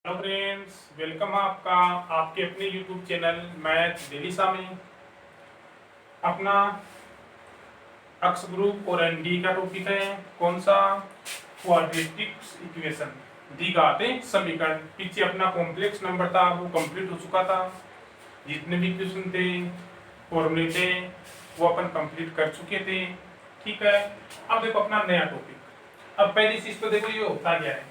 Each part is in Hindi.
हेलो फ्रेंड्स, वेलकम है आपका आपके अपने यूट्यूब चैनल मैथ डेलिसा में। अपना अक्ष ग्रुप और एनडी का टॉपिक है कौन सा? क्वाड्रेटिक इक्वेशन, द्विघाते समीकरण। पीछे अपना कॉम्प्लेक्स नंबर था वो कंप्लीट हो चुका था। जितने भी इक्वेशन थे, फॉर्मूले थे, वो अपन कंप्लीट कर चुके थे। ठीक है, अब देखो अपना नया टॉपिक। अब पहली चीज तो देखो ये होता क्या है,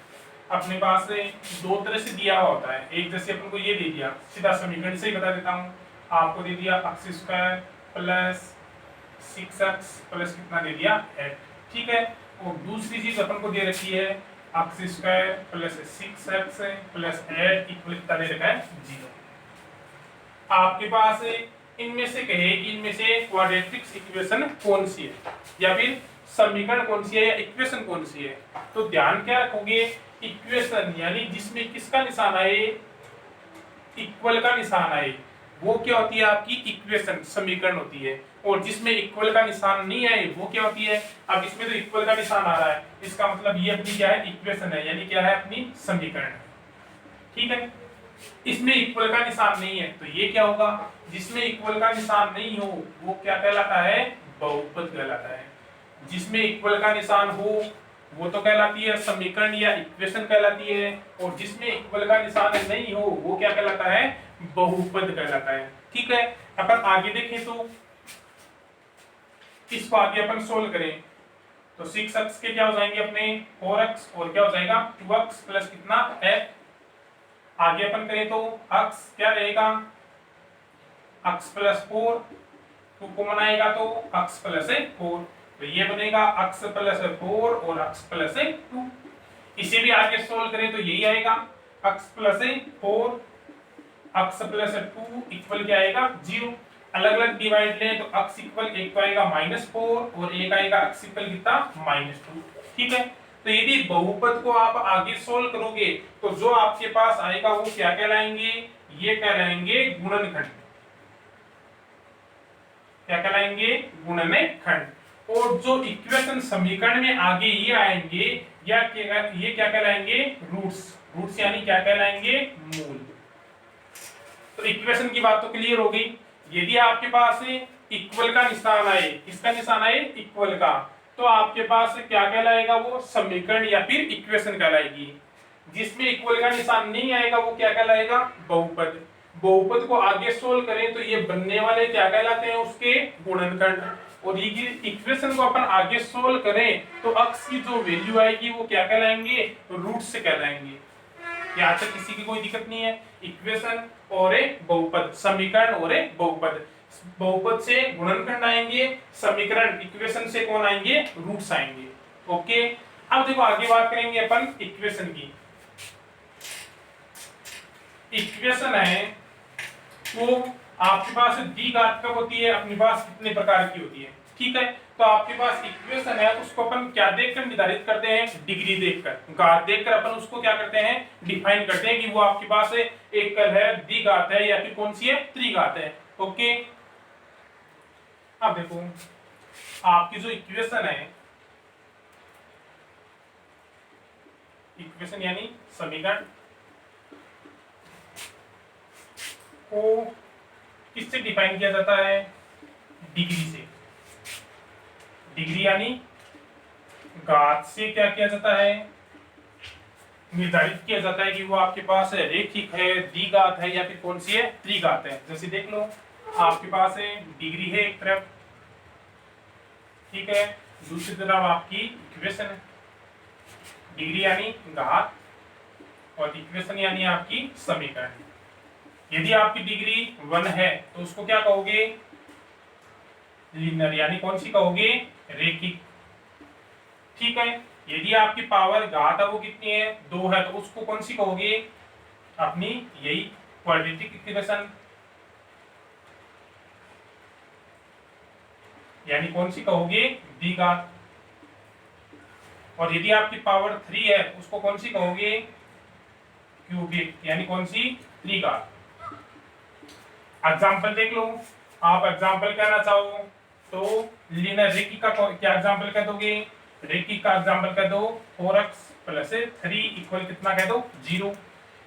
अपने पास से दो तरह से दिया हुआ होता है। एक जैसे अपन को ये दे दिया, सीधा समीकरण से ही बता देता हूँ। आपको दे दिया x square plus 6x plus कितना दे दिया 8। ठीक है, और दूसरी चीज अपन को दे रखी है x square plus 6x plus 8 equal कितना दे रखा है 0। आपके पास इनमें से कहे कि इनमें से क्वाड्रेटिक इक्वेशन कौन सी है, या फिर समीकरण कौन सी है, या इक्वेशन कौन सी है। तो ध्यान क्या रखोगे, इक्वेशन यानी जिसमें किसका निशान आए, इक्वल का निशान आए, वो क्या होती है आपकी इक्वेशन, समीकरण होती है। और जिसमें इक्वल का निशान नहीं आए वो क्या होती है। अब इसमें तो इक्वल का निशान आ रहा है, इसका मतलब ये अपनी क्या है, इक्वेशन है, यानी क्या है, अपनी समीकरण है। ठीक है, इसमें इक्वल का निशान नहीं है तो ये क्या होगा, जिसमें इक्वल का निशान नहीं हो वो क्या कहलाता है, बहुपद कहलाता है। जिसमें इक्वल का निशान हो वो तो कहलाती है समीकरण या इक्वेशन कहलाती है, और जिसमें इक्वल का निशान नहीं हो वो क्या कहलाता है, बहुपद कहलाता है। ठीक है, अपन आगे देखें तो इसको आगे अपन सोल्व करें तो 6x के क्या हो जाएंगे अपने 4x, और क्या हो जाएगा 2x प्लस कितना 8। आगे अपन करें तो x क्या रहेगा, x प्लस 4, 2 कॉमन आएगा तो x प्लस 4, तो ये बनेगा x प्लस 4 और x प्लस 2। इसे भी आगे सोल्व करें तो यही आएगा x plus 4 x plus 2 equal क्या आएगा 0। अलग अलग डिवाइड लें तो x इक्वल एक तो आएगा -4 और एक आएगा x इक्वल कितना -2। ठीक है, तो यदि बहुपद को आप आगे सोल्व करोगे तो जो आपके पास आएगा वो क्या कहलाएंगे, ये कहलाएंगे गुणनखंड। क्या कहलाएंगे, गुणनखंड। और जो इक्वेशन समीकरण में आगे ये आएंगे या ये क्या कहलाएंगे, रूट्स। रूट्स यानी क्या कहलाएंगे, मूल। तो इक्वेशन की बात तो क्लियर हो गई। यदि आपके पास इक्वल का निशान आए, किसका निशान आए, इक्वल का, तो आपके पास क्या कहलाएगा, वो समीकरण या फिर इक्वेशन कहलाएगी। जिसमें इक्वल का निशान नहीं आएगा वो क्या कहलाएगा, बहुपद। बहुपद को आगे सोल्व करें तो ये बनने वाले क्या कहलाते हैं, उसके गुणनखंड। और ये इक्वेशन को अपन आगे सोल्व करें तो x की जो वैल्यू आएगी वो क्या कहलाएंगे, रूट से कहलाएंगे। यहाँ तक किसी की कोई दिक्कत नहीं है। इक्वेशन और एक बहुपद, समीकरण और एक बहुपद। बहुपद से गुणनखंड आएंगे, समीकरण इक्वेशन से कौन आएंगे, रूट्स आएंगे। ओके, अब देखो आगे बात करेंगे अपन इक्वेशन की। इक्वेशन है वो आपके पास द्विघात कब होती है, अपने पास कितने प्रकार की होती है। ठीक है, तो आपके पास इक्वेशन है उसको अपन क्या देखकर निर्धारित करते हैं, डिग्री देखकर, घात देखकर अपन उसको क्या करते हैं, डिफाइन करते हैं कि वो आपके पास एकल है, द्विघात है, या फिर कौन सी है, त्रिघात है। ओके, अब देखो आपकी जो इक्वेशन है, इक्वेशन यानी समीकरण, को किससे डिफाइन किया जाता है, डिग्री से। डिग्री यानी घात से क्या किया जाता है, निर्धारित किया जाता है कि वो आपके पास रेखिक है, द्विघात है, या फिर कौन सी है, त्रिघात है। जैसे देख लो आपके पास डिग्री है एक तरफ, ठीक है, दूसरी तरफ आपकी इक्वेशन है। डिग्री यानी घात और इक्वेशन यानी आपकी समीकरण। यदि आपकी डिग्री 1 है तो उसको क्या कहोगे, लीनियर, यानी कौन सी कहोगे, रेखिक। ठीक है, यदि आपकी पावर घात है वो कितनी है, 2 है, तो उसको कौन सी कहोगे, अपनी यही क्वाड्रेटिक इक्वेशन, यानी कौन सी कहोगे, द्विघात। और यदि आपकी पावर 3 है उसको कौन सी कहोगे, क्यूबिक, यानी कौन सी, त्रिघात। एग्जाम्पल देख लो, आप एग्जाम्पल कहना चाहो तो लीनियर रेखिक का क्या एग्जाम्पल कह दोगे, रेखिक का एग्जाम्पल कह दो 4x प्लस 3 इक्वल कितना कह दो 0।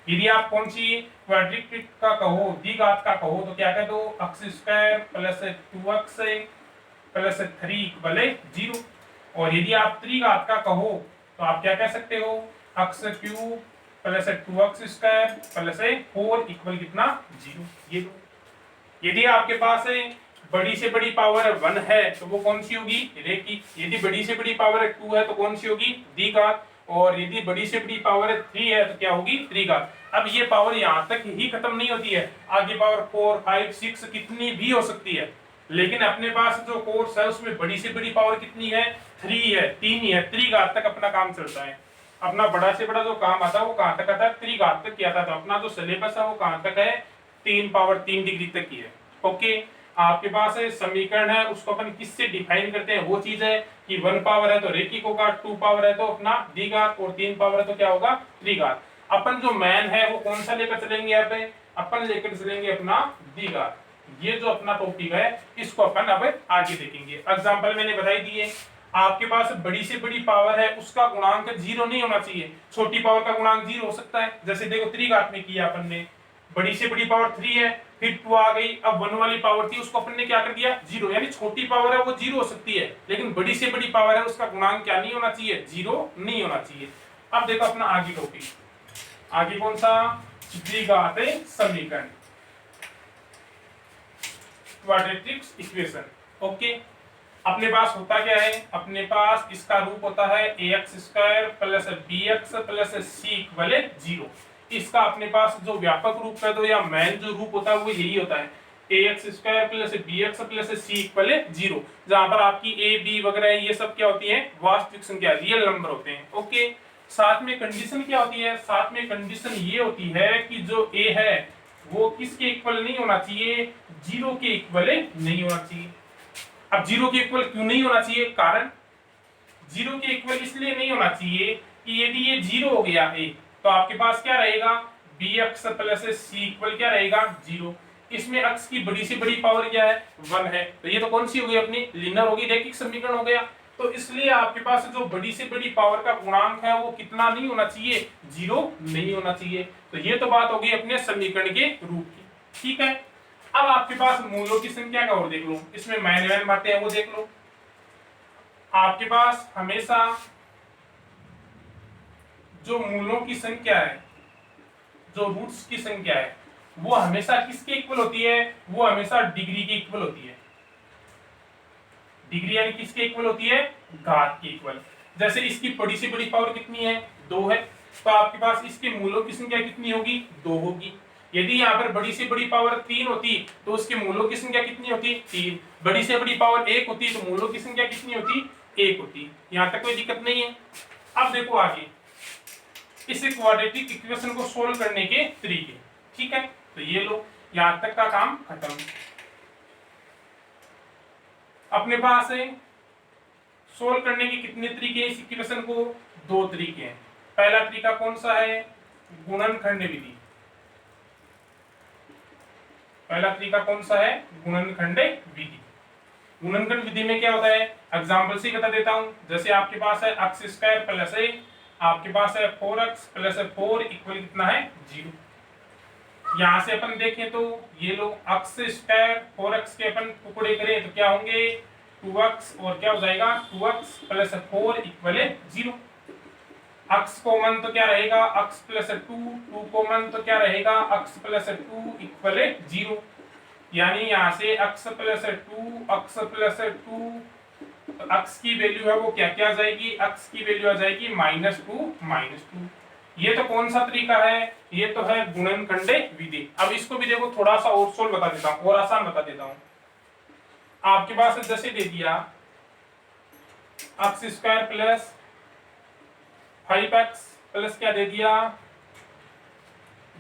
यदि आप कौन सी क्वाड्रेटिक का कहो, द्विघात का कहो, तो क्या कह दो, x square plus 2x plus 3 equal 0। और यदि आप त्रिघात का कहो तो आप क्या कह सकते हो, x cube plus 2x square plus 4 equal कितना, 0। ये लो। यदि आपके पास बड़ी से बड़ी पावर 1 है तो वो कौन सी होगी, रेखिक। यदि बड़ी से बड़ी पावर 2 है तो कौन सी होगी, द्विघात। और यदि बड़ी से बड़ी पावर 3 है तो क्या होगी, त्रिघात। अब ये पावर यहाँ तक ही खत्म नहीं होती है, आगे पावर 4 5 6 कितनी भी हो सकती है। लेकिन अपने पास जो कोर्स है उसमें बड़ी से बड़ी पावर कितनी है, 3 है, 3 ही है। त्रिघात तक अपना काम चलता है। अपना बड़ा से बड़ा जो काम आता है वो कहाँ तक आता है, त्रिघात तक किया था। तो अपना जो सिलेबस है वो कहाँ तक है, 3 पावर 3 डिग्री तक की है। ओके, आपके पास समीकरण है, उसको अपन किससे डिफाइन करते हैं, वो चीज है कि 1 पावर है तो रेखिक होगा, 2 पावर है तो अपना द्विघात, और 3 पावर है तो क्या होगा, त्रिघात। अपन जो मैन है वो कौन सा लेकर चलेंगे, यहाँ पे अपन लेकर चलेंगे अपना द्विघात। ये जो अपना टॉपिक है इसको अपन अब आगे देखेंगे। एग्जाम्पल मैंने बताई दिए। आपके पास बड़ी से बड़ी पावर है, उसका गुणांक 0 नहीं होना चाहिए। छोटी पावर का गुणांक 0 हो सकता है, जैसे देखो त्रिघात में किया अपन ने। बड़ी से बड़ी पावर 3 है, फिर 2 आ गई, अब 1 वाली पावर थी उसको अपन ने क्या कर दिया, 0। यानी छोटी पावर है वो 0 हो सकती है, लेकिन बड़ी से बड़ी पावर है उसका गुणांक क्या नहीं होना चाहिए, 0 नहीं होना चाहिए। अब देखो अपना आगे टॉपिक, आगे कौन सा, द्विघात समीकरण, क्वाड्रेटिक इक्वेशन। ओके, अपने पास होता क्या है, अपने पास इसका रूप होता है ax square plus bx plus c equal 0। इसका अपने पास जो व्यापक रूप कह दो या मेन जो रूप होता है वो यही होता है, ax square plus bx plus c equal 0। जहां पर आपकी a b वगैरह ये सब क्या होती है, वास्तविक संख्या, रियल नंबर होते हैं। ओके, साथ में कंडीशन क्या होती है, साथ में कंडीशन ये होती है कि जो a है वो किसके इक्वल नहीं होना चाहिए, 0 के इक्वल नहीं होना चाहिए। अब 0 के इक्वल क्यों नहीं होना चाहिए, कारण 0 के इक्वल इसलिए नहीं होना चाहिए कि यदि ये 0 हो गया a, तो आपके पास क्या रहेगा, bx प्लस c इक्वल क्या रहेगा, 0। इसमें x की बड़ी से बड़ी पावर क्या है, 1 है, तो ये तो कौन सी हो गई अपनी, लीनियर होगी, रैखिक समीकरण हो गया। तो इसलिए आपके पास जो बड़ी से बड़ी पावर का गुणांक है वो कितना नहीं होना चाहिए, 0 नहीं होना चाहिए। तो ये तो बात होगी अपने समीकरण के रूप की। ठीक है, अब आपके पास मूलों की संख्या का और देख लो, इसमें मैन बातें हैं वो देख लो। आपके पास हमेशा जो मूलों की संख्या है, जो रूट्स की संख्या है, वो हमेशा किसके इक्वल होती है, वो हमेशा डिग्री के इक्वल होती है। डिग्री यानी किसके इक्वल होती है, घात के इक्वल। जैसे इसकी बड़ी से बड़ी पावर कितनी है, 2 है, तो आपके पास इसके मूलों की संख्या कितनी होगी, 2 होगी। यदि यहाँ पर बड़ी से बड़ी पावर 3 होती तो उसके मूलों की संख्या कितनी होती, 3। बड़ी से बड़ी पावर 1 होती तो मूलों की संख्या कितनी होती, 1 होती। यहाँ तक कोई दिक्कत नहीं है। अब देखो आगे इस क्वाड्रेटिक इक्वेशन को सोल्व करने के तरीके। ठीक है, तो ये लो, यहाँ तक का काम खत्म। अपने पास है सोल्व करने के कितने तरीके हैं इस इक्वेशन को, 2 तरीके हैं। पहला तरीका कौन सा है, गुणनखंड विधि। पहला तरीका कौन सा है, गुणनखंड विधि। गुणनखंड विधि में क्या होता है, एग्जांपल से बता देता हूं। जैसे आपके पास है x स्क्वायर प्लस आपके पास है 4x प्लस 4 इक्वल कितना है, 0। यहां से अपन देखें तो ये लो, x स्क्वायर 4x के अपन टुकड़े करें तो क्या होंगे, 2x, और क्या हो जाएगा 2x plus 4 equal 0। x common तो क्या रहेगा, x प्लस 2 कॉमन तो क्या रहेगा, x प्लस 2 इक्वल 0। यानी यहाँ से x प्लस 2 तो x की वैल्यू है वो क्या क्या आ जाएगी, x की वैल्यू आ जाएगी -2। ये तो कौन सा तरीका है, ये तो है गुणनखंड विधि। अब इसको भी देखो थोड़ा सा और सोल्व बता देता हूँ, और आसान बता देता हूँ। आपके पास जैसे दे दिया x square plus 5x plus क्या दे दिया,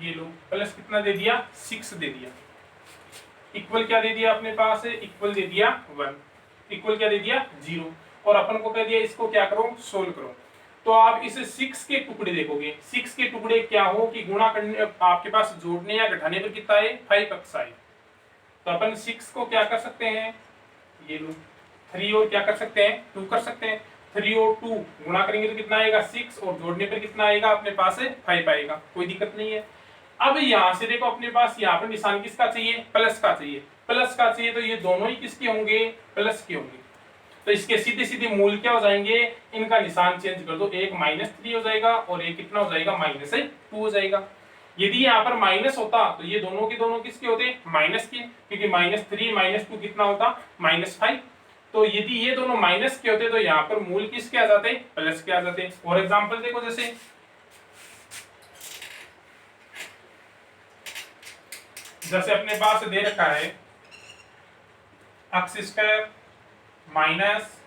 ये लो प्लस कितना दे दिया, 6 दे दिया, इक्वल क्या दे दिया अपने पास है, इक्वल दे दिया 1, इक्वल क्या दे दिया 0, और अपन को कह दिया इसको क्या करो, सोल्व करो। तो आप इसे 6 के टुकड़े देखोगे, 6 के टुकड़े क्या हो कि गुणा करने आपके पास जोड़ने या घटाने पर कितना है, 5x आए। तो अपन 6 को क्या कर सकते हैं, ये लो 3 और क्या कर सकते हैं, 2 कर सकते हैं। 3 और 2 गुणा करेंगे तो कितना आएगा 6 और जोड़ने पर कितना आएगा अपने पास है 5 आएगा, कोई दिक्कत नहीं है। अब यहाँ से देखो अपने पास यहाँ पर निशान किसका चाहिए, प्लस का चाहिए, प्लस का चाहिए तो ये दोनों ही किसके होंगे, प्लस के होंगे। तो इसके सीधे सीधे मूल क्या हो जाएंगे, इनका निशान चेंज कर दो, एक -3 हो जाएगा और एक कितना हो जाएगा -2 हो जाएगा। यदि यहाँ पर माइनस होता तो ये दोनों के दोनों किसके होते, माइनस के, क्योंकि -3 -2 कितना होता -5। तो यदि ये दोनों माइनस के होते तो यहाँ पर मूल किसके आ जाते, प्लस के आ जाते। और एग्जांपल देखो, जैसे अपने पास दे रखा है x स्क्वायर माइनस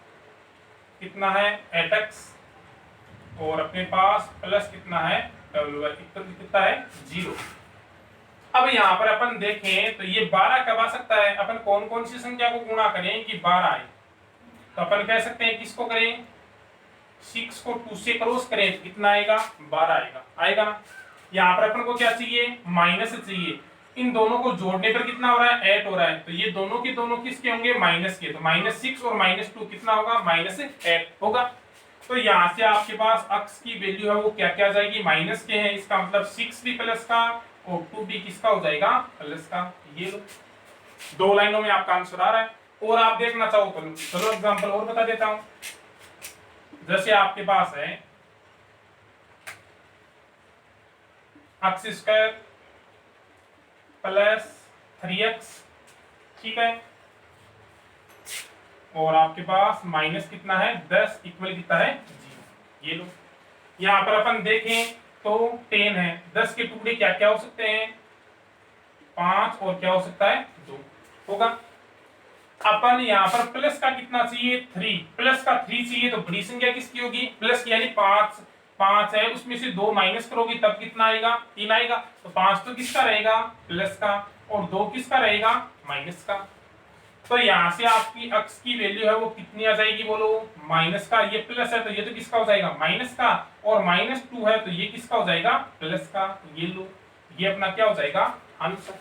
कितना है 8x और अपने पास प्लस कितना है कितना है 0। अब यहाँ पर अपन देखें तो ये 12 कब आ सकता है, अपन कौन कौन सी संख्या को गुणा करें कि 12 आए। तो अपन कह सकते हैं किसको करें, 6 को 2 से क्रॉस करें तो कितना आएगा 12 आएगा, आएगा ना। यहाँ पर अपन को क्या चाहिए, माइनस चाहिए। इन दोनों को जोड़ने पर कितना हो रहा है 8 हो रहा है, तो ये दोनों के दोनों किसके होंगे, माइनस के। तो -6 और -2 कितना होगा, -8 होगा। तो यहाँ से आपके पास x की वैल्यू है वो क्या क्या आ जाएगी, माइनस के है, इसका मतलब 6 भी प्लस का और 2 भी किसका हो जाएगा, प्लस का। ये लो, 2 लाइनों में आपका आंसर आ रहा है। और आप देखना चाहो तो चलो एग्जांपल और बता देता हूं। जैसे आपके पास है x स्क्वायर प्लस 3x, ठीक है, और आपके पास माइनस कितना है 10 इक्वल कितना है 0। ये लो, यहाँ पर अपन देखें तो 10 है, 10 के टुकड़े क्या क्या हो सकते हैं 5 और क्या हो सकता है 2 होगा। अपन यहाँ पर प्लस का कितना चाहिए 3, प्लस का 3 चाहिए तो बड़ी संख्या किसकी होगी, प्लस की, यानी 5 है, उसमें से 2 माइनस करोगे तब कितना आएगा 3 आएगा। तो 5 तो किसका रहेगा, प्लस का, और 2 किसका रहेगा, माइनस का। तो यहाँ से आपकी x की वैल्यू है वो कितनी आ जाएगी बोलो, माइनस का। ये प्लस है तो ये तो किसका हो जाएगा माइनस का, और -2 है तो ये किसका हो जाएगा प्लस का। ये लो, ये अपना क्या हो जाएगा आंसर।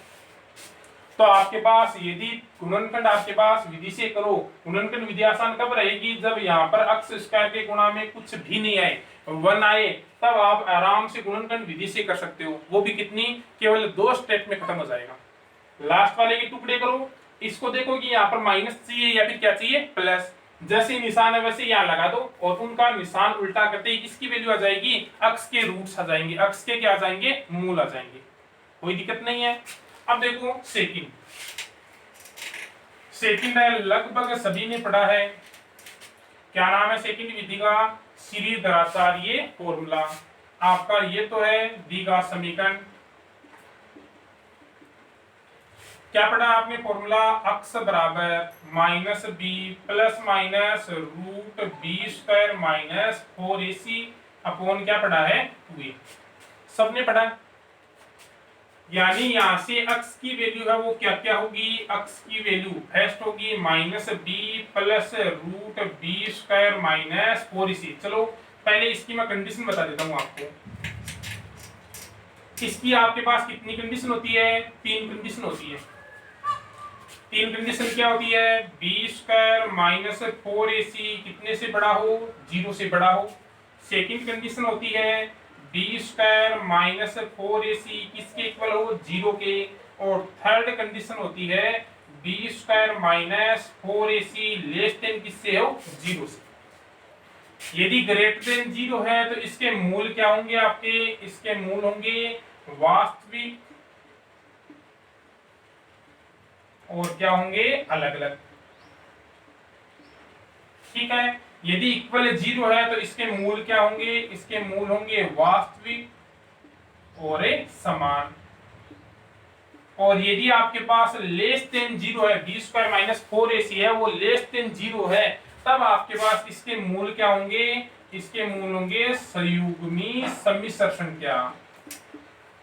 तो आपके पास यदि गुणनखंड आपके पास विधि से करो, गुणनखंड विधि आसान कब रहेगी, जब यहाँ पर x स्क्वायर के गुणा में कुछ भी नहीं आए, 1 आए, तब आप आराम से गुणनखंड विधि से कर सकते हो। वो भी कितनी, केवल 2 स्टेप में खत्म हो जाएगा। लास्ट वाले के टुकड़े करो, इसको देखो कि यहाँ पर माइनस चाहिए या फिर क्या चाहिए प्लस, जैसे निशान है वैसे यहाँ लगा दो और उनका निशान उल्टा करते ही किसकी वैल्यू आ जाएगी, x के रूट्स आ जाएंगे, x के क्या आ जाएंगे, मूल आ जाएंगे, कोई दिक्कत नहीं है। अब देखो सेकंड है, लगभग सभी ने पढ़ा है, क्या नाम है सेकंड विधि का, श्रीधराचार्य फॉर्मूला। आपका ये तो है द्विघात समीकरण, क्या पढ़ा आपने फॉर्मूला, x बराबर -b plus minus √b² minus 4ac upon क्या पढ़ा है 2a, सबने पढ़ा। यानी यहाँ से x की वैल्यू है वो क्या क्या होगी, x की वैल्यू फर्स्ट होगी -b plus √b² minus 4ac। चलो पहले इसकी मैं कंडीशन बता देता हूँ आपको। इसकी आपके पास कितनी कंडीशन होती है, 3 कंडीशन होती है। 3 कंडीशन क्या होती है, b² माइनस 4ac कितने से बड़ा हो, 0 से बड़ा हो। सेकंड कंडीशन होती है b² माइनस 4ac किसके इक्वल हो, 0 के। और थर्ड कंडीशन होती है b² minus 4ac less than किससे हो, 0 से। यदि ग्रेटर देन 0 है तो इसके मूल क्या होंगे आपके, इसके मूल होंगे वास्तविक और क्या होंगे अलग अलग, ठीक है। यदि इक्वल 0 है तो इसके मूल क्या होंगे, इसके मूल होंगे वास्तविक और समान। और यदि आपके पास लेस देन 0 है, b² माइनस 4ac है वो लेस देन 0 है, तब आपके पास इसके मूल क्या होंगे, इसके मूल होंगे संयुग्मी सम्मिश्र संख्या।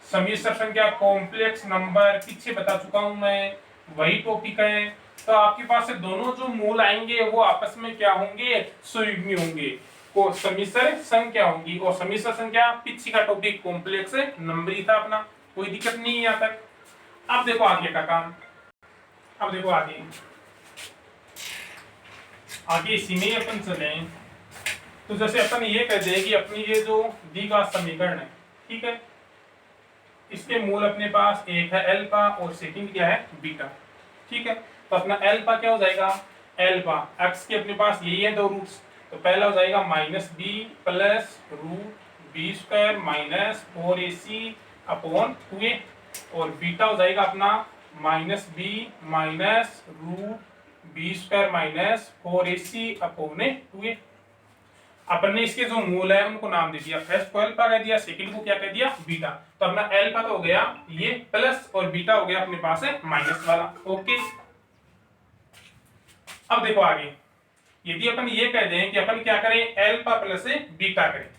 सम्मिश्र संख्या कॉम्प्लेक्स नंबर पीछे बता चुका हूं मैं, वही टॉपिक है। तो आपके पास से दोनों जो मूल आएंगे वो आपस में क्या होंगे, संयुग्मी होंगे, को सम्मिश्र संख्या होंगी। और सम्मिश्र संख्या पीछे का टॉपिक कॉम्प्लेक्स नंबर ही था अपना, कोई दिक्कत नहीं है यहाँ तक। अब देखो आगे का काम, अब देखो आगे इसी में अपन चले। तो जैसे अपन ये कहते हैं कि अपनी ये जो दी का समीकरण है, ठीक है, इसके मूल अपने पास एक है अल्फा और सेकंड क्या है बीटा, ठीक है। तो अपना अल्फा क्या हो जाएगा, अल्फा एक्स के अपने पास यही है दो रूट्स, तो पहला हो जाएगा minus B plus root B square minus 4ac upon 2a, और बीटा हो जाएगा अपना minus B minus root B square minus 4ac upon 2a। अपन ने इसके जो मूल है उनको नाम दे दिया, फर्स्ट को अल्फा कह दिया, सेकंड को क्या कह दिया बीटा। तो अपना अल्फा तो हो गया ये प्लस और बीटा हो गया अपने पास है माइनस वाला, ओके। अब देखो आगे, यदि अपन ये कह दें कि अपन क्या करें अल्फा प्लस बीटा करें,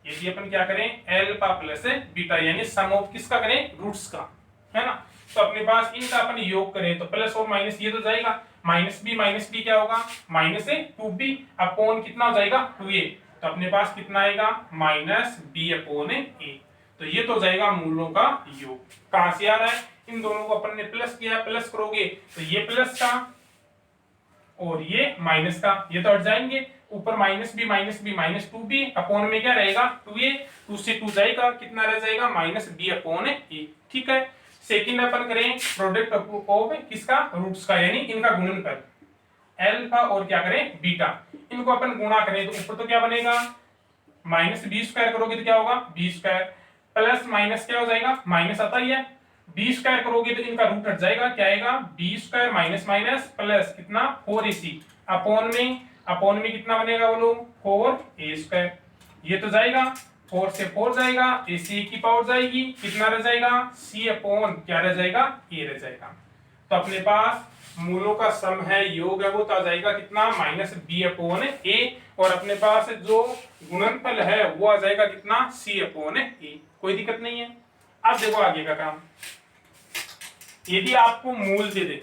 यदि अपन क्या करें अल्फा प्लस बीटा यानी सम ऑफ किसका करें रूट्स का, है ना। तो अपने पास इनका अपन योग करें तो प्लस और माइनस ये तो जाएगा, माइनस बी क्या होगा माइनस 2b अपॉन कितना हो जाएगा 2a, तो अपने पास कितना आएगा माइनस b अपॉन a। तो ये तो जाएगा मूलों का योग। कहां से आ रहा है, इन दोनों को अपन ने प्लस किया, प्लस करोगे तो ये प्लस का और ये माइनस का, ये तो हट जाएंगे, ऊपर minus B minus 2b upon में क्या रहेगा 2a, 2 से 2 जाएगा, कितना रह जाएगा माइनस b अपॉन a, ठीक है। सेकंड अपन करें प्रोडक्ट ऑफ किसका रूट्स का, यानी इनका गुणनफल अल्फा और क्या करें बीटा, इनको अपन गुणा करें तो ऊपर तो क्या बनेगा माइनस बी स्क्वायर करोगे तो क्या होगा बी स्क्वायर प्लस माइनस क्या हो जाएगा माइनस आता ही है, बी स्क्वायर करोगे तो इनका रूट हट जाएगा, क्या आएगा B square minus minus plus कितना 4ac अपॉन में कितना बनेगा बोलो 4a स्क्वायर, ये तो जाएगा 4 से 4 जाएगा, ac की पावर जाएगी, कितना रह जाएगा c अपॉन क्या रह जाएगा a रह जाएगा। तो अपने पास मूलों का सम है योग है वो तो आ जाएगा कितना माइनस b अपॉन a, और अपने पास जो गुणनफल है वो आ जाएगा कितना c अपॉन a, कोई दिक्कत नहीं है। अब देखो आगे का काम, यदि आपको मूल दे दे,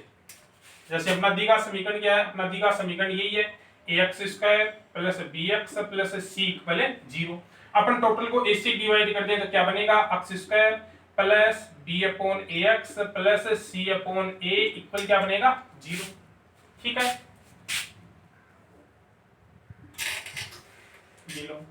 जैसे अपना दी का समीकरण क्या है, अपना दी का समीकरण यही है ax square plus bx plus c equal 0। अपन टोटल को a से डिवाइड कर दे तो क्या बनेगा x square plus b upon ax plus c upon a equal क्या बनेगा 0, ठीक है। ये लो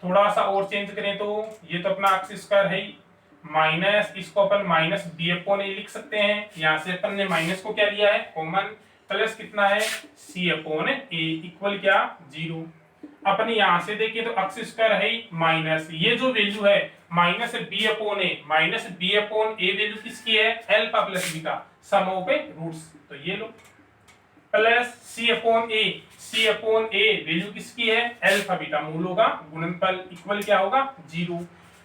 थोड़ा सा और चेंज करें तो ये तो अपना x स्क्वायर है ही, माइनस इसको अपन माइनस बी अपॉन ए लिख सकते हैं, यहां से अपन ने माइनस को क्या लिया है कॉमन, प्लस कितना है सी अपॉन ए इक्वल क्या 0। अपन यहां से देखिए तो एक्स स्क्वायर है ही माइनस ये जो वैल्यू है minus B upon A value किसकी है alpha plus beta sum of roots, तो ये लो plus C upon A value किसकी है अल्फा बीटा मूलों का गुणनफल इक्वल क्या होगा 0।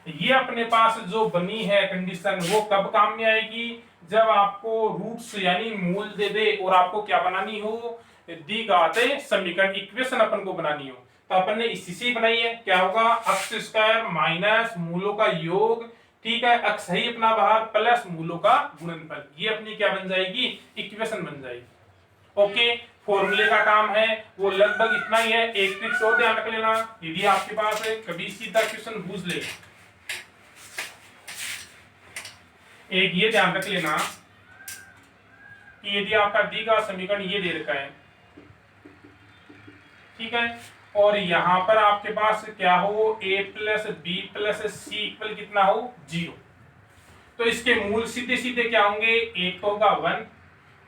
ये अपने पास जो बनी है कंडीशन वो कब काम में आएगी, जब आपको रूट्स यानी मूल दे दे और आपको क्या बनानी हो दी गाते समीकरण इक्वेशन अपन को बनानी हो, तो अपन ने इसी से बनाई है, क्या होगा एक्स स्क्वायर माइनस मूलों का योग, ठीक है, एक्स है अपना बाहर प्लस मूलों का गुणनफल, ये अपनी क्या बन जाएगी इक्वेशन बन जाएगी। ओके, फॉर्मूले का काम है वो लगभग इतना ही है। एक ट्रिक्स और ध्यान रख लेना, यदि आपके पास कभी सीधा क्वेश्चन पूछ ले, एक ये ध्यान रख लेना कि यदि आपका दी का समीकरण ये दे रखा है, ठीक है, और यहां पर आपके पास क्या हो a plus B plus C equal कितना हो 0, तो इसके मूल सीधे सीधे क्या होंगे, एक होगा 1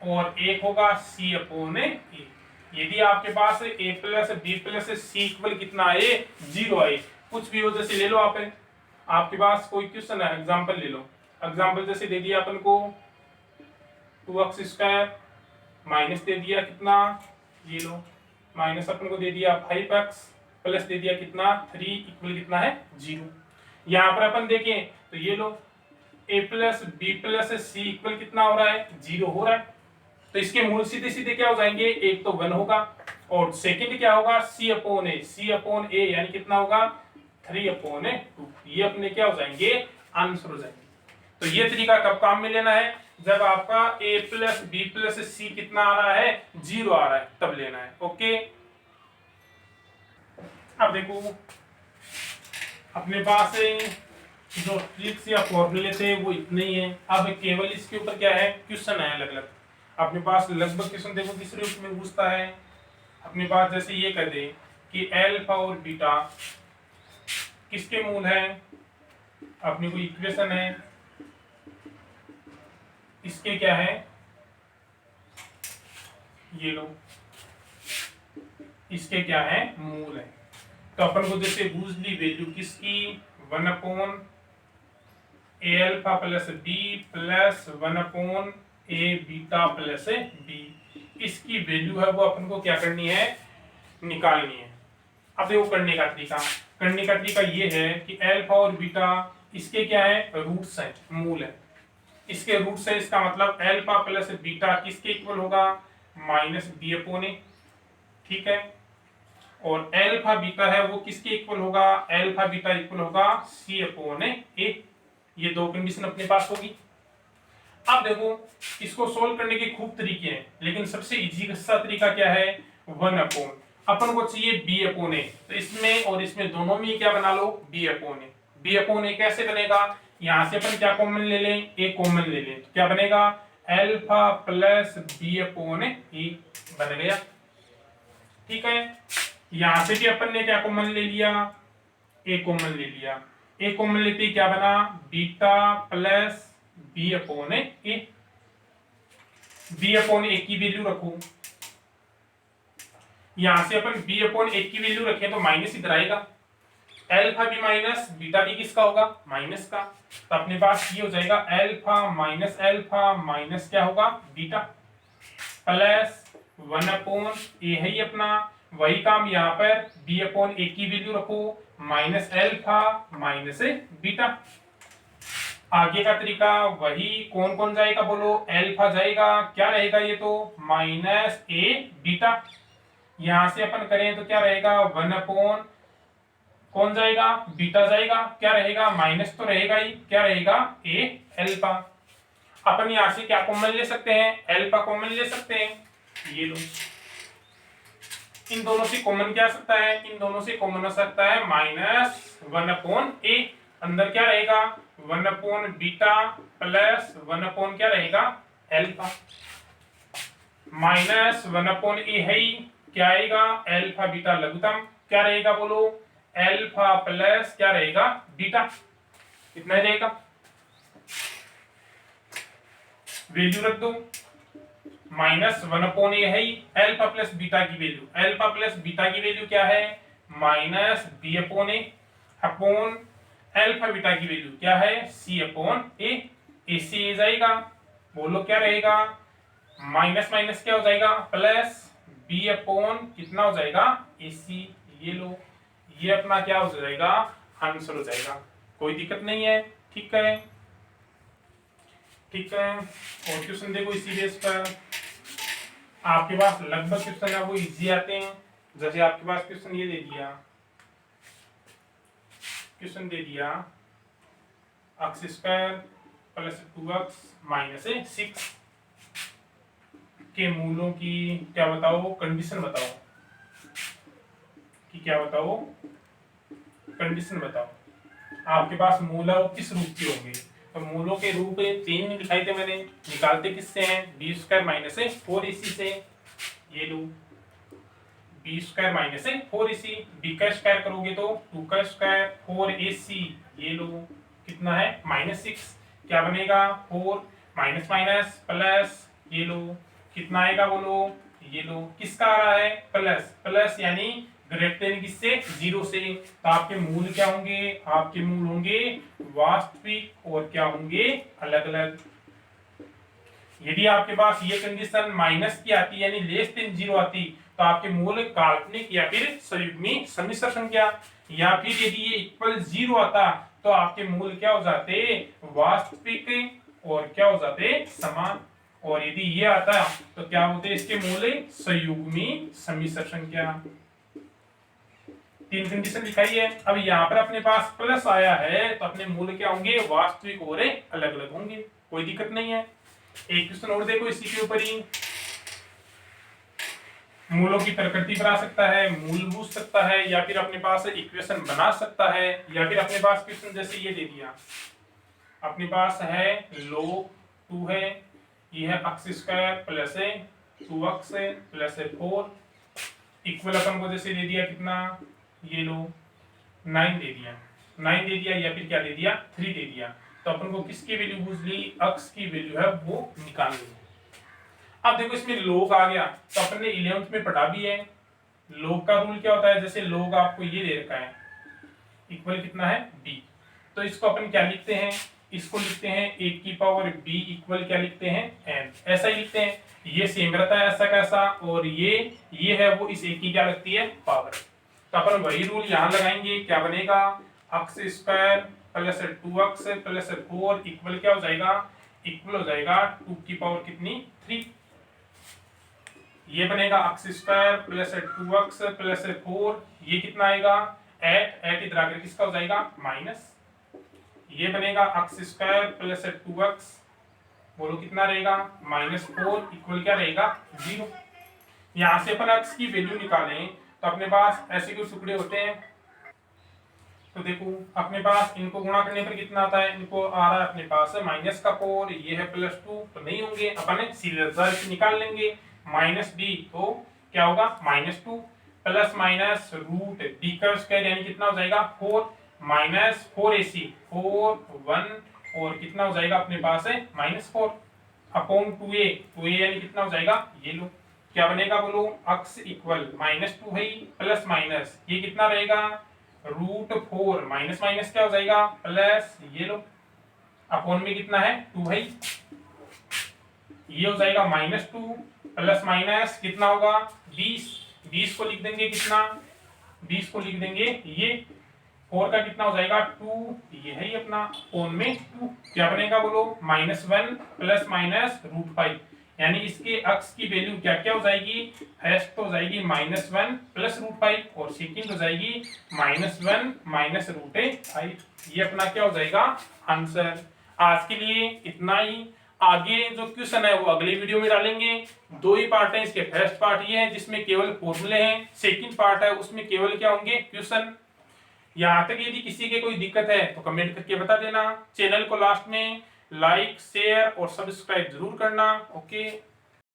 और एक होगा c अपॉन a। यदि आपके पास a plus B plus C equal कितना आए 0 आए, कुछ भी हो, जैसे ले लो आपके पास कोई क्वेश्चन है एग्जांपल ले लो, एग्जांपल जैसे दे दिया अपन को 2x स्क्वायर माइनस दे दिया कितना ये लो माइनस अपन को दे दिया 5x प्लस दे दिया कितना 3 इक्वल कितना है 0। यहाँ पर अपन देखें तो ये लो a plus B plus C equal कितना हो रहा है 0 हो रहा है, तो इसके मूल सीधे सीधे क्या हो जाएंगे, एक तो 1 होगा और सेकंड क्या होगा c अपॉन a यानी कितना होगा 3 अपॉन 2, ये अपने क्या हो जाएंगे आंसर हो जाएंगे। तो ये तरीका कब काम में लेना है, जब आपका a प्लस बी प्लस सी कितना आ रहा है 0 आ रहा है तब लेना है। ओके, अब देखो अपने पास जो ट्रिक्स या फॉर्मूले थे वो इतने ही हैं, अब केवल इसके ऊपर क्या है क्वेश्चन है अलग अलग। अपने पास लगभग क्वेश्चन देखो किस रूप में पूछता है, अपने पास जैसे ये कर दे कि अल्फा और बीटा किसके मूल है, अपनी कोई इक्वेशन है, इसके क्या है, ये लो, इसके क्या है, मूल है। तो अपन को जैसे बूझ ली वैल्यू किसकी, 1 ए अल्फा प्लस बी प्लस 1 ए बीटा प्लस बी, इसकी वैल्यू है वो अपन को क्या करनी है, निकालनी है। अब देखो करने का तरीका ये है कि अल्फा और बीटा इसके क्या है, रूट्स हैं, मूल है, इसके रूट्स है, इसका मतलब अल्फा प्लस बीटा किसके इक्वल होगा, माइनस बी अपॉन ए, ठीक है। और अल्फा बीटा है वो किसके इक्वल होगा, अल्फा बीटा इक्वल होगा सी अपॉन ए, ये दो कंडीशन अपने पास होगी। अब देखो इसको सोल्व करने के खूब तरीके हैं, लेकिन सबसे इजी सा तरीका क्या है, 1 अपॉन, अपन को चाहिए बी अपॉन ए, तो इसमें और इसमें दोनों में क्या बना लो, बी अपॉन ए। बी अपॉन ए कैसे बनेगा, यहां से अपन क्या कॉमन ले लें, ए कॉमन ले लें, तो क्या बनेगा, अल्फा प्लस बी अपॉन ए बन गया, ठीक है। यहां से भी अपन ने क्या कॉमन ले लिया, ए कॉमन ले लिया, ए कॉमन लेते ही क्या बना, बीटा प्लस बी अपॉन ए, बी अपॉन ए की वैल्यू रखो, यहां से अपन बी अपॉन ए की वैल्यू रखें तो माइनस इधर आएगा, अल्फा भी माइनस बीटा भी किसका होगा, माइनस का, तो अपने पास ये हो जाएगा अल्फा माइनस क्या होगा, बीटा प्लस 1 अपॉन ए है ही अपना, वही काम यहाँ पर बी अपॉन ए की वैल्यू रखो, माइनस अल्फा माइनस बीटा। आगे का तरीका वही, कौन कौन जाएगा बोलो, अल्फा जाएगा, क्या रहेगा ये तो माइनस ए बीटा, यहां से अपन करें तो क्या रहेगा, 1 अपॉन कौन जाएगा, बीटा जाएगा, क्या रहेगा, माइनस तो रहेगा ही, क्या रहेगा, ए अल्फा। अपन यहां से क्या कॉमन ले सकते हैं, अल्फा कॉमन ले सकते हैं, ये लो, इन दोनों से कॉमन क्या आ सकता है, इन दोनों से कॉमन आ सकता है माइनस 1 अपॉन ए, अंदर क्या रहेगा, 1 अपॉन बीटा प्लस 1 अपॉन क्या रहेगा, अल्फा, माइनस 1 अपॉन ए है ही, क्या आएगा, अल्फा बीटा लघुत्तम, क्या रहेगा बोलो, अल्फा प्लस क्या रहेगा, बीटा, कितना रहेगा, वैल्यू रख दो, माइनस 1 अपॉन ए है ही, अल्फा प्लस बीटा की वैल्यू, अल्फा प्लस बीटा की वैल्यू क्या है, माइनस बी अपॉन ए, अपॉन अल्फा बीटा की वैल्यू क्या है, सी अपॉन ए, ए से ए जाएगा, बोलो क्या रहेगा, माइनस माइनस क्या हो जाएगा, प्लस बी अपॉन कितना हो जाएगा, ए सी, ये लो, ये अपना क्या हो जाएगा, आंसर हो जाएगा, कोई दिक्कत नहीं है, ठीक है, ठीक है। और क्वेश्चन देखो इसी बेस पर, आपके पास लगभग क्वेश्चन है वो इजी आते हैं, जैसे आपके पास क्वेश्चन ये दे दिया, क्वेश्चन दे दिया x square plus 2x minus 6 के मूलों की क्या बताओ, कंडीशन बताओ, कि क्या बताओ, कंडीशन बताओ, आपके पास मूल है वो किस रूप के होंगे, तो मूलों के रूप 3 दिखाई थे मैंने, निकालते किससे हैं, बी स्क्वायर माइनस 4ac से, ये लो B square minus 4ac, B का स्क्वायर करोगे तो 2 का स्क्वायर 4ac, ये लो कितना है, -6, क्या बनेगा, 4 माइनस माइनस प्लस, ये लो कितना आएगा बोलो, ये लो किसका आ रहा है, प्लस, प्लस यानी ग्रेटर किससे, 0 से, तो आपके मूल क्या होंगे, आपके मूल होंगे वास्तविक और क्या होंगे, अलग अलग। यदि आपके पास ये कंडीशन माइनस की आती यानी लेस देन 0 आती, तो आपके मूल काल्पनिक या फिर संयुग्मी सम्मिश्र संख्या, या फिर यदि ये इक्वल 0 आता तो आपके मूल क्या हो जाते, वास्तविक और क्या हो जाते, समान, और यदि ये आता तो क्या होते इसके मूल, संयुग्मी सम्मिश्र संख्या। 3 कंडीशन दिखाई है। अब यहाँ पर अपने पास प्लस आया है तो अपने मूल क्या होंगे, वास्तविक और अलग अलग होंगे, कोई दिक्कत नहीं है। एक क्वेश्चन और देखो इसी के ऊपर ही, मूलों की प्रकृति पर आ सकता है, मूल पूछ सकता है, या फिर अपने पास इक्वेशन बना सकता है, या फिर अपने पास क्वेश्चन जैसे ये दे दिया, अपने पास है log 2 है, ये है x square plus 2x plus 4 equal अपन को जैसे दे दिया कितना, ये लो 9 दे दिया, 9 दे दिया या फिर क्या दे दिया 3 दे दिया। तो अपन को किसकी वैल्यू पूछ ली, अक्स की वैल्यू है वो निकालनी है। अब देखो इसमें लोग आ गया, तो अपन ने 11th में पढ़ा भी है। लोग का रूल क्या होता है, जैसे लोग आपको ये दे रखा है इक्वल कितना है बी, तो इसको अपन क्या लिखते हैं, इसको लिखते हैं a की पावर b इक्वल क्या लिखते हैं n, ऐसा ही लिखते हैं। ये सेम रहता है ऐसा कैसा, और ये है वो इस a की क्या लगती है पावर। तो अपन वही रूल यहाँ लगाएंगे, क्या बनेगा x square plus 2x plus 4 equal क्या हो जाएगा, इक्वल हो जाएगा 2 की पावर कितनी 3। ये बनेगा x square plus 2x plus 4, ये कितना आएगा 8 इधर आकर किसका हो जाएगा माइनस। ये बनेगा एक्स स्क्वायर प्लस 2x, बोलो कितना रहेगा -4 इक्वल क्या रहेगा 0। यहाँ से अपन x की वैल्यू निकालें तो अपने पास ऐसे कुछ टुकड़े होते हैं, तो देखो अपने पास इनको गुणा करने पर कितना आता है, इनको आ रहा है अपने पास -4, ये है +2, तो नहीं होंगे, अपन सीधे निकाल लेंगे -b, तो क्या होगा -2 प्लस माइनस रूट d का स्क्वायर यानी कितना हो जाएगा 4 -4ac 4 1 और कितना हो जाएगा अपने पास है -4 अपॉन 2a यानी कितना हो जाएगा, ये लो क्या बनेगा बोलो x इक्वल -2 है प्लस माइनस ये कितना रहेगा √4 माइनस माइनस क्या हो जाएगा प्लस, ये लो अपॉन में कितना है 2 है, ये हो जाएगा -2 प्लस माइनस कितना होगा 20 को लिख देंगे कितना, 20 को लिख देंगे ये 4 का कितना हो जाएगा 2, ये है ही अपना ओन में 2, क्या बनेगा बोलो -1 प्लस माइनस √5, यानी इसके अक्स की वैल्यू क्या क्या हो जाएगी, फर्स्ट तो हो जाएगी -1 प्लस √5 और सेकंड हो जाएगी -1 माइनस √5। ये अपना क्या हो जाएगा आंसर। आज के लिए इतना ही, आगे जो क्वेश्चन है वो अगले वीडियो में डालेंगे। 2 ही पार्ट है इसके, फर्स्ट पार्ट ये है जिसमें केवल फॉर्मूले हैं, सेकंड पार्ट है उसमें केवल क्या होंगे क्वेश्चन। यहाँ तक यदि किसी के कोई दिक्कत है तो कमेंट करके बता देना। चैनल को लास्ट में लाइक शेयर और सब्सक्राइब जरूर करना। ओके।